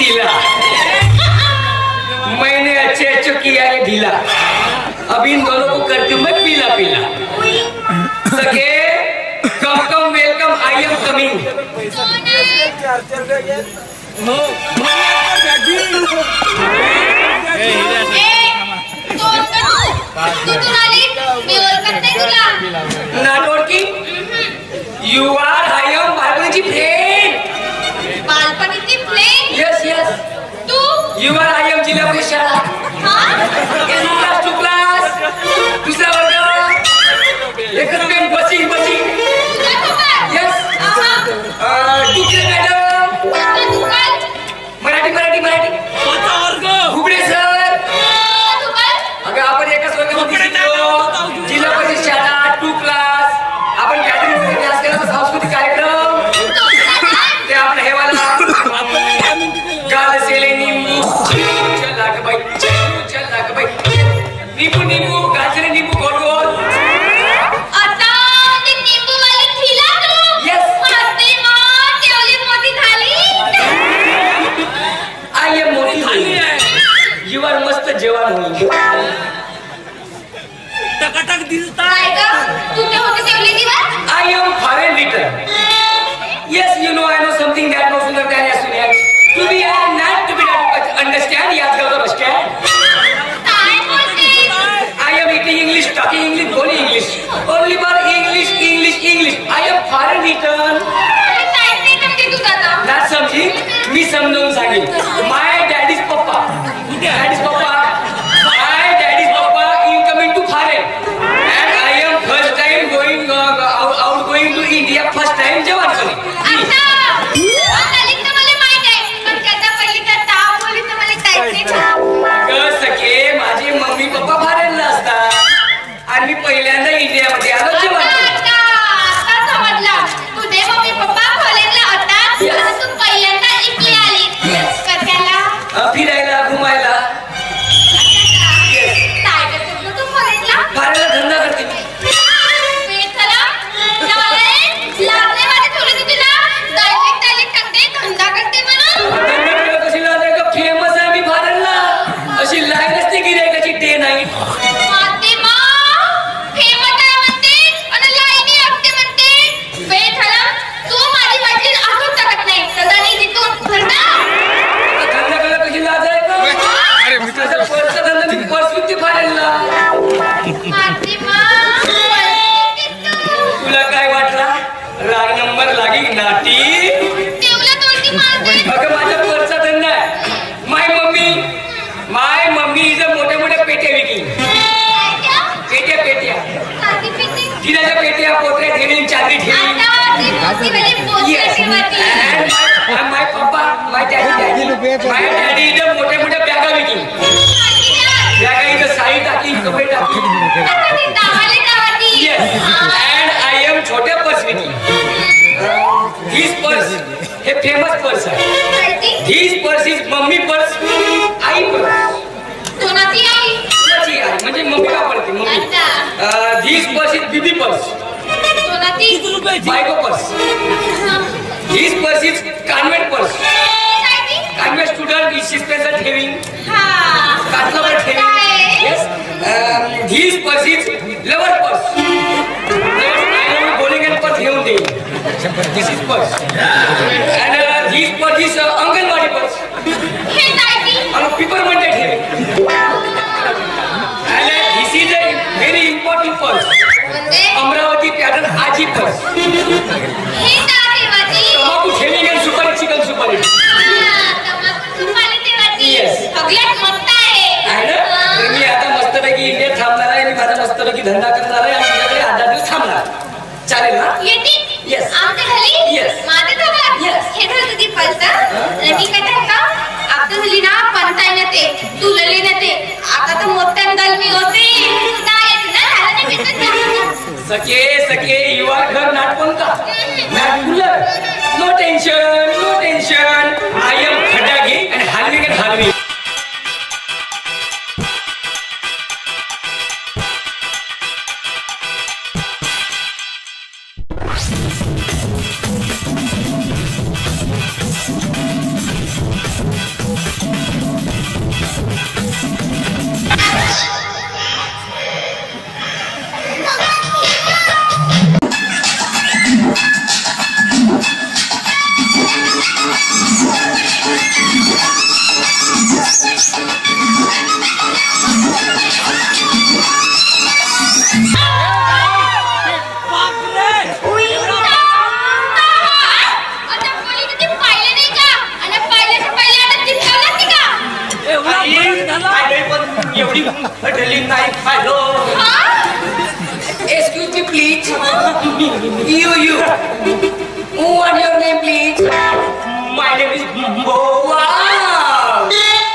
तिला। मैंने अच्छे अच्छे किया है ढीला, अब इन दोनों को करती हूँ मैं पीला पीला। सके come come welcome, I am coming. not working? You are I am बालपणीची फ्रेंड. बालपणीची फ्रेंड? Yes yes. तू? You are I am Zilla Parishad शाळा. Class two class. दुसरा वर्ग. एकच पेन बसिंग बसिंग. Yes. Teacher madam. Marathi Marathi Marathi. कोणता वर्ग? हुबळे सर. अगं आपण एकाच वर्गामध्ये शिकलो. जिल्हा परिषद शाळा टू क्लास. आपण गॅदरिंग क्लास केला तर सांस्कृतिक कार्यक्रम ते आपलं हे वाला गाल सेले निंबू चला ग बाई चला ग बाई निंबू निंबू गाजरे निंबू गोड गोड आता ते निंबू वाली थिला तू यस मस्ती मां तेवली मोठी झाली आई एम मोठी झाली यू आर मस्त जेवण होईल टकाटक दिसता काय ग तू ते होते तेवली दिवस I am foreign return. Yes, you know I know something that no sooner than as soon as to be and not to be done. Understand? Yes, girls understand. काय बोलते I am eating English, talking English, going English. Only for English, English, English. I am foreign return. काय नाही करते तू आता Not something. मी समजावून सांगेन. My daddy's papa. Daddy's papa. My daddy's papa incoming to foreign. And I am first time going out going to India. First time जेवण करेन. आता लिखत मला माहित आहे पण त्याचा पहिली तर ताव बोली तर मला टाईप सके माझे मम्मी पप्पा फॉरेनला असतात आणि मी पहिल्यांदा इंडियामध्ये आलो जेवण आता समजला तुझे मम्मी पप्पा फॉरेनला होतात आणि तू पहिल्यांदा इकडे आली कशाला फिरायला घुमायला काय करतो तू फॉरेनला फॉरेनला धंदा करते मी लागले माझे थोडी तुला डायरेक्ट डायरेक्ट टाकते धंदा करते म्हणून कशी लागते का फेमस आहे मी फॉरेनला अशी लाईन असते गिरायकाची डे नाईट मातेमा फेमस आहे म्हणते आणि लाईनी असते म्हणते वेळ झाला तू माझी मैत्रीण असून टाकत नाही सदानी तिथून धंदा करायला कशी लाज आहे का अरे मित्राचा पर्सचा धंदा मी पर्स विकते फॉरेनला मातेमा तुला काय वाटला राग नंबर लागी नाटी तेवढं तोडती मारते अगं माझ्या पर्सचा धंदा आहे माय मम्मी इज मोठ्या मोठ्या पेट्या विकिंग पेट्या पेट्या साधी पिटी तिच्या पेट्या पोत्र्या ठेवीन चांदी ठेवीन आता ती मोठी वाली पोचली ठेवती and my papa my daddy इथं मोठ्या मोठ्या बॅगा विकिंग बॅगा इथं साडी टाकी कपडे टाकी आता ती दावाले दावती yes and I am छोट्या पर्स विकिंग his पर्स हे फेमस पर्स आहे his purse is mummy purse आई पर्स कोणाची आई कोणाची आई म्हणजे मम्मी वापरते मम्मी his पर्स इज बीबी पर्स कोणाची बायको purse his purse is convent purse convent student is special ठेविंग कातलावर ठेविंग yes his purse is lover purse बोलिंग पर्स घेऊन देईल this is purse and his purse is anganwadi purse हे ताईची आणि पेपर मध्ये ठेवे and this is a very important purse म्हणजे अमरावती पॅटर्न आजी पर्स हे ताईवाची तमाकू ठेविंग आणि सुपारी चिकन सुपारी तमाकू सुपारी तेवाची Yes. सगळ्यात मस्त आहे ना तर मी आता मस्तपैकी इंडियात थांबणार आहे मी माझा मस्तपैकी धंदा करणार आहे आणि तुझ्याकडे 8 दिवस थांबणार चालेल ना येती Yes. आमच्या घरी Yes. माझ्या सोबत Yes. हे धर तुझी पल्स आणि मी काय का आता झाली ना पंताय नते तुलले नते आता तर मोठ्या दलमी होते सुद्धा येत ना झाला नाही भेटत सके सके यू आर घर नाटपण का not cooler no tension I am खडागी आणि हालवी के हालवी My name is Bo. Wow!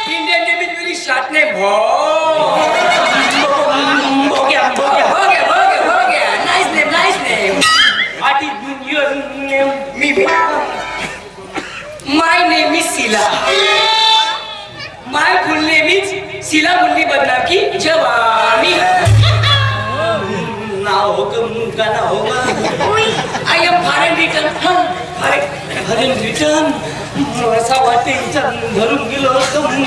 Indian name is very short name. Bo. हो गया. हो गया. Nice name. What is your name? Me. My name is Sila. My full name is Sila Mundi Badnaam की जवानी. ना होगा. I am foreign return. Foreign return. असं वाटते धरून गेलो आपले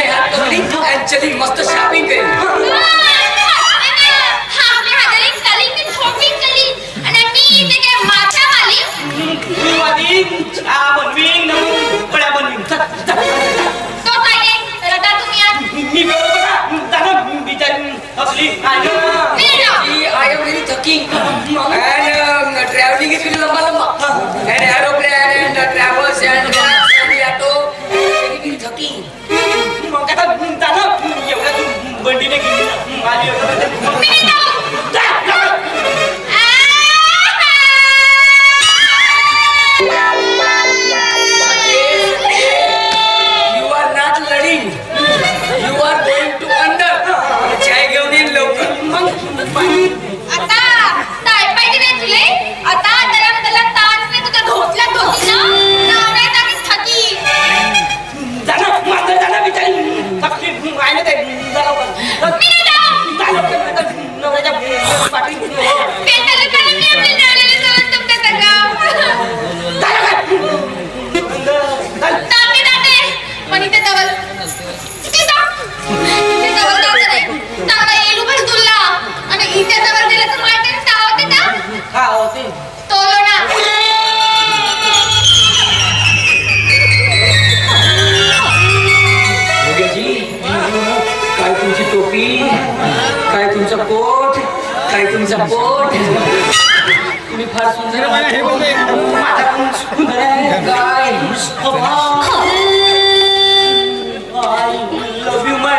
हात धरली आणि चली मस्त शॉपिंग करेल. I am very thicking and traveling is very lamba and aeroplane and travels and auto very thicking. मग आता एवढ्या तू बंडीने गेली आली You are not learning. You are going to under. चाय घेऊन येईल लवकर. आता ताय पाहिजे नाही तुले आता त्याला ताण नाही तुझ्या धोतल्यात धोती ना नवऱ्यात आम्ही थकी जाना बिचारी थकली आयने ते नवऱ्याच्या पाठी पेटाला त्याला मी आपल्या नाल्याला जाऊन तुमच्या दाटे पण इथे जवळ येलू पण तुला आणि इथे जवळ दिलं तर माटे तावते ना हा होते तोलो ना भोग्याजी काय तुमची टोपी काय तुमचा कोट काय तुमचा पोट तुम्ही फार सुंदर माझा पण सुंदर आहे काय I love you my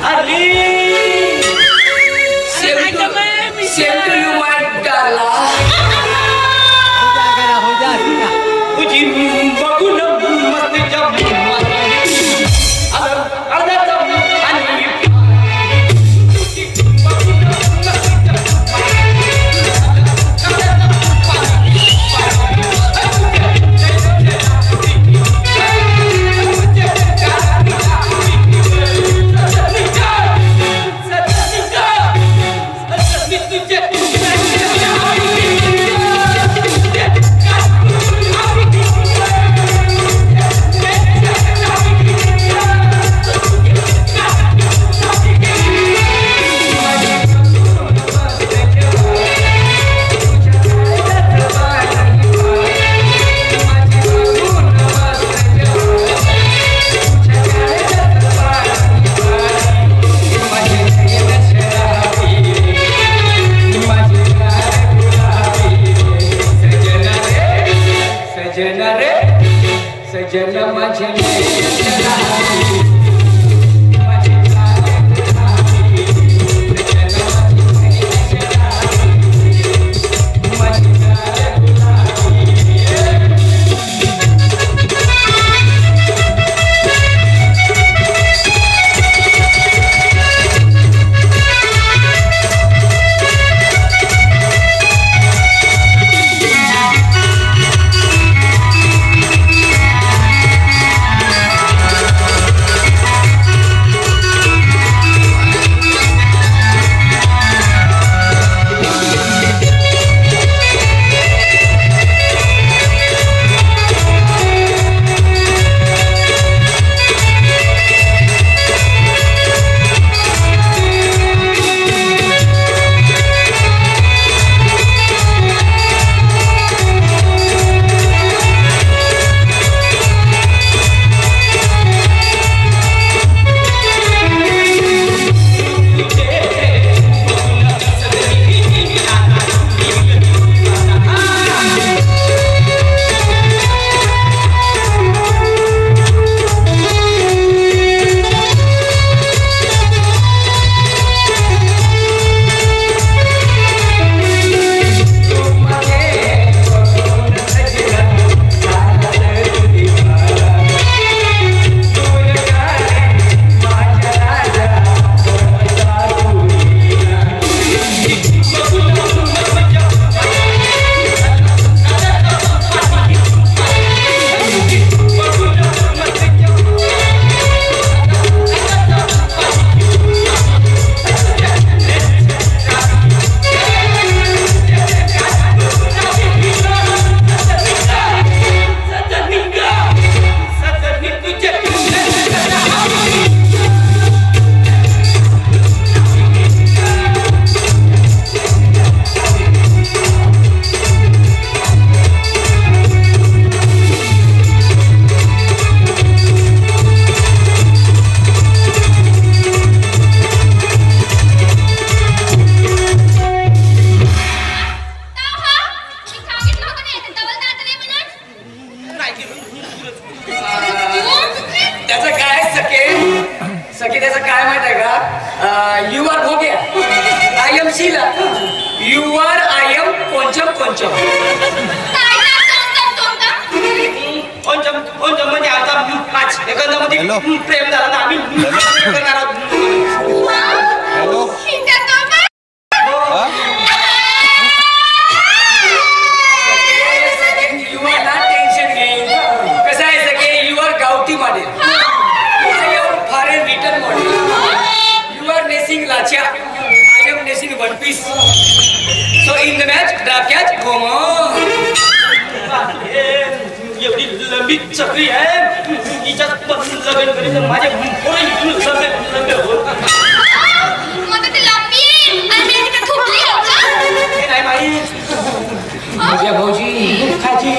darling. Same to you my darling. तुझी बघून मस्त जब अर्धा जब आणि सजन कोणचम कोणचम काय ना कोणचम कोणचम म्हणजे आता पाच एखाद्यामध्ये प्रेम झालं ना आम्ही करणार आहोत. Hello you are not tension घेईन. कसं आहे सगळे यू आर गावठी model, I am foreign return model. You are नेसिंग लाच्या, आय एम नेसिंग one piece. So in the match drop catch गोम. एवढी लंबी चक्री आहे हिच्यात पण लग्न करीत माझे पोरं लंबे होत मग ते लांबी आहे आणि मी तिकडे थोपली आहे का? हे नाही माहीत. माझ्या भाऊजी खाजी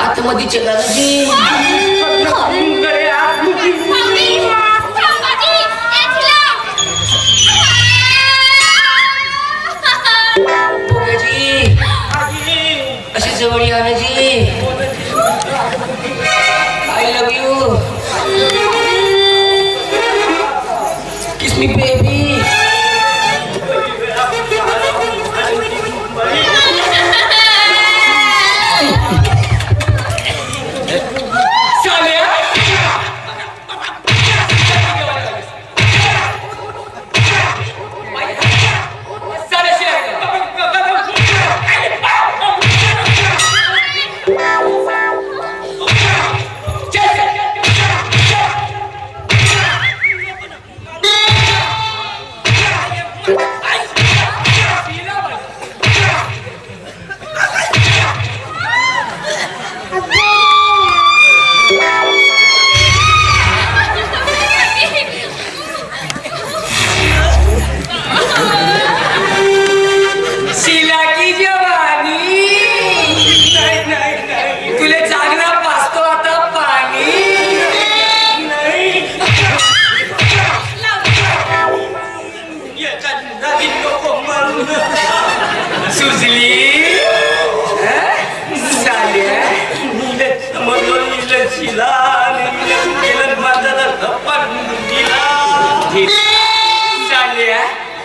आतमध्ये चला जी. अरे यार, थांबी, थांबाजी, ए तिला. बोगाजी आजी, अशी जवळ याची. I love you. Kiss me baby.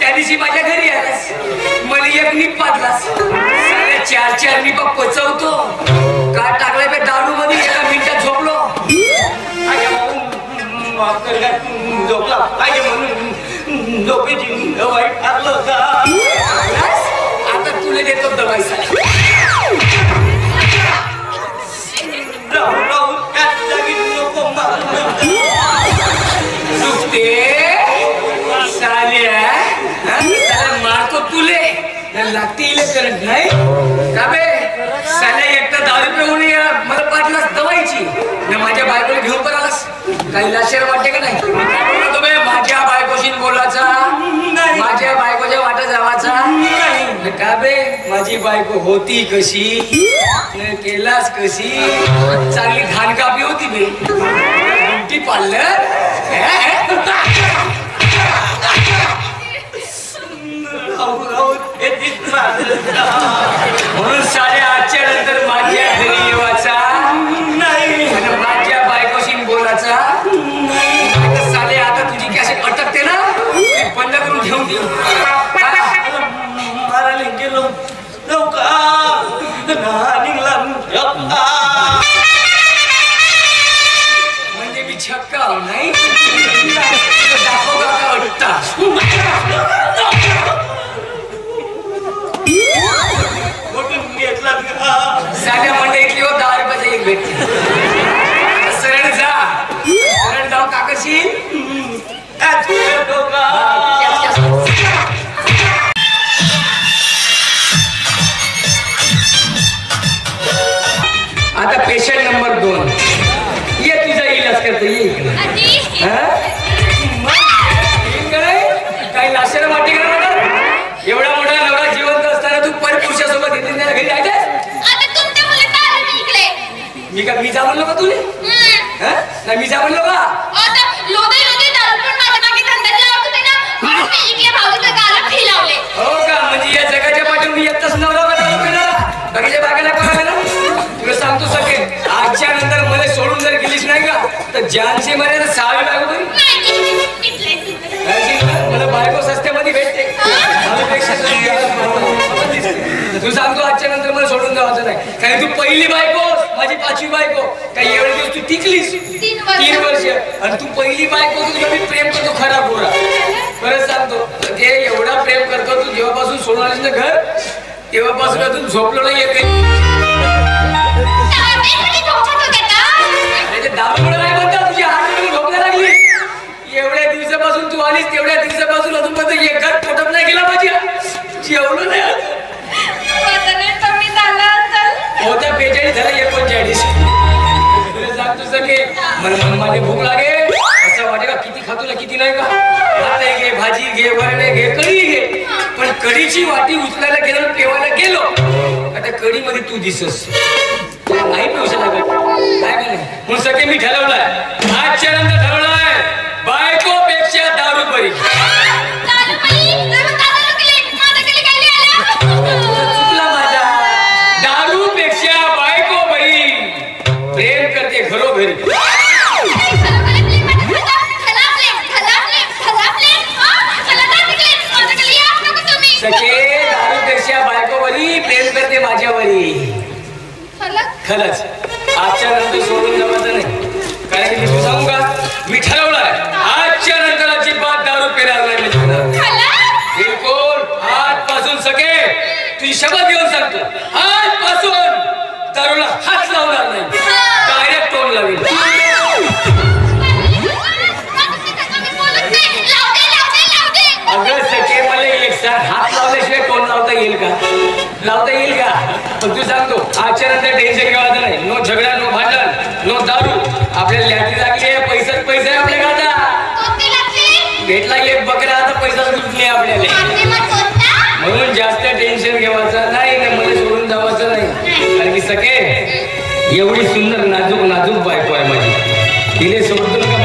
त्या दिवशी माझ्या घरी आलास, मला एक नीप पाजलास. चार चार नीप पचवतो का टाकलाय पे दारू मध्ये. एका मिनिटात झोपलो. झोपला पाहिजे म्हणून झोपेची वाईट ठरलं का. आता तुला देतो दवाईचा. राहू राहू त्याच जागी नको सुटते साल्या. मारतो तुले लागते करत नाही का बे. साल्या एकटा दारू पिऊन मला पाजलास दवाईची ना. माझ्या बायकोला घेऊन पण आलास. काही लाशेर वाटते का नाही. तुम्ही माझ्या बायकोशी बोलायचा, माझ्या बायकोच्या वाटा जावाचा का बे. माझी बायको होती कशी, केलास कशी. चांगली घाण कापी होती बे. उलटी पाळलं. म्हणून साडे आठच्या नंतर माझ्या घरी येवाचा नाही आणि माझ्या बायकोशी बोलायचा. साले आता तुझी कॅसेट अटकते ना, बंद करून घेऊन दे. मारायला गेलो निघला म्हणजे मी छक्का नाही दाखव का वाटता. साध्या मंडईतली हो 10 रुपयाचा एक भेटते. सरळ जा, सरळ जाऊ काकशी. आता पेशंट नंबर 2 ये. तुझा इलाज करतो ये. काही लाशाला वाटी करा नका. एवढा मोठा नवरा जिवंत असताना तू पर पुरुषासोबत येते त्याला घरी जायचं. मी का मी जा म्हणलो का तुले. नाही मी जा म्हणलो का. हो का. म्हणजे या जगाच्या पाठीवर मी एकटाच नवरा बाकीच्या बागाला कोणाला ना. तुला सांगतो सगळे आजच्या नंतर मला सोडून जर गेलीच नाही का तर जानचे मध्ये 6वी बायको बरी. मला बायको सस्त्यामध्ये भेटते. तू सांगतो आजच्या नंतर मला सोडून जायचं नाही. कारण तू पहिली बायको, माझी 5वी बायको. काही एवढे दिवस तू टिकलीस 3 वर्ष, आणि तू पहिली बायको, तुझ्या मी प्रेम करतो खरा पुरा. परत सांगतो ते एवढा प्रेम करतो. तू जेव्हापासून सोडून आलीस ना घर, तेव्हापासून अजून झोपलो नाही काही. दारूमुळे नाही म्हणता, तुझी हात झोपला लागली. एवढ्या दिवसापासून तू आलीस, तेवढ्या दिवसापासून अजून पण एक घाट पोटात नाही गेला माझी. जेवलो नाही होता 42 झाला 39. तुला सांगतो सगळे मला माझी भूक लागे असं वाटे का किती खातो ना किती नाही का. आता घे, भाजी घे, वरणे घे, कढी घे. पण कढीची वाटी उचलायला गेलो, पेवायला गेलो, आता कढी मध्ये तू दिसस नाही पेवशा लागत काय नाही. म्हणून सगळे मी ठरवलंय, आजच्या नंतर ठरवलंय बायकोपेक्षा दारू बरी. चुकला माझा. दारूपेक्षा बायको बरी. प्रेम करते घरोघरी. सखे दारूपेक्षा बायको बरी, प्रेम करते माझ्यावरी. खरंच आजच्या नंतर सोडून जायचं नाही. कारण की मी सांगू का, मी ठरवलंय आजच्या नंतर अजिबात दारू पिणार नाही. बिलकुल आजपासून सगळे तुझी शपथ घेऊन सांगतो, आजपासून दारूला हात लावणार नाही. डायरेक्ट तोंड लावेल. अगं सखे मला एक साथ हात लावल्याशिवाय तोंड लावता येईल का? लावता येईल का? पण तू सांगतो आजच्या नंतर टेन्शन घ्यायचं नाही. नो झगडा, नो भांडण, नो दारू. आपल्याला लॅटी लागली आहे, पैसाच पैसा आहे आपल्या खाता. भेटला एक बकरा, आता पैसाच लुटले आपल्याला. म्हणून जास्त टेन्शन घ्यायचं नाही ना, मला सोडून जावायचं नाही. कारण की सखे एवढी सुंदर नाजूक नाजूक बायको आहे माझी. तिने सोडतो